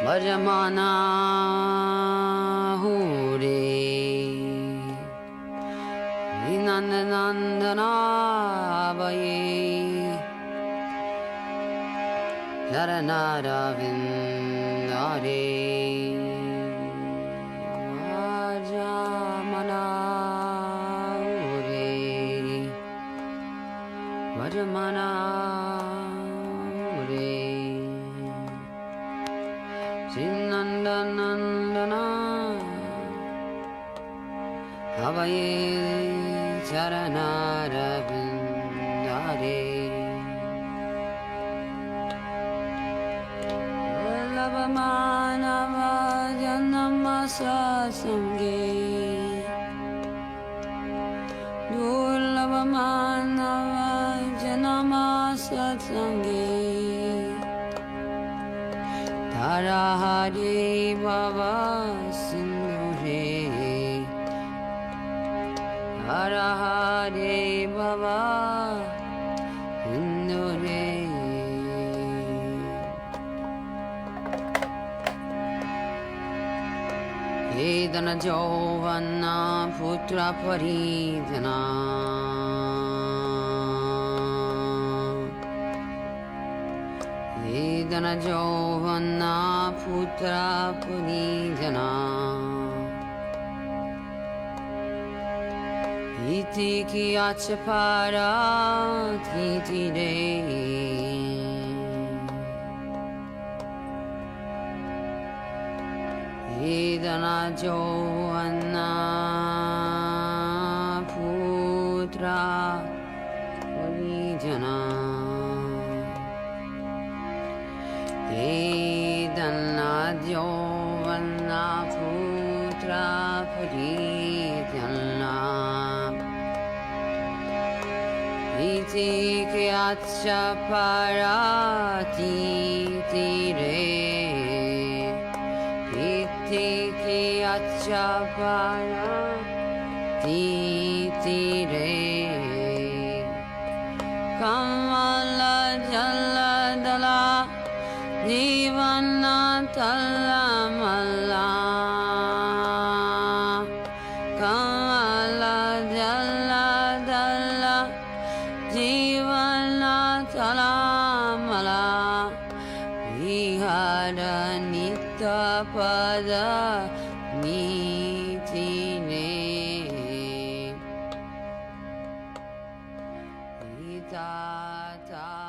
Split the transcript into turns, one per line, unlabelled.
Vajamana Hure Vinandanandana Vaye Naranara Vindare Vajamana Hure Vajamana Hure Sinandanandana Havaye Charanara Vindare Vallabhamanava Janamasa Sange Durlabhamanava Janamasa Sange Tarahari Baba Sindhure Tarahari Baba Sindhure Vedana Jovana Putra Paridana Vedana Jovana Putra Paridana Iti ki achapara titi de Vedana Jovana Putra Parijana Vedana Jovana Putra Parijana Iti ki achapara titi re Iti ki achapara titi re Kamala jala dala Jivana tala mala Kamala jala dala Jivana tala mala Vihara nitya pada nitine Vitata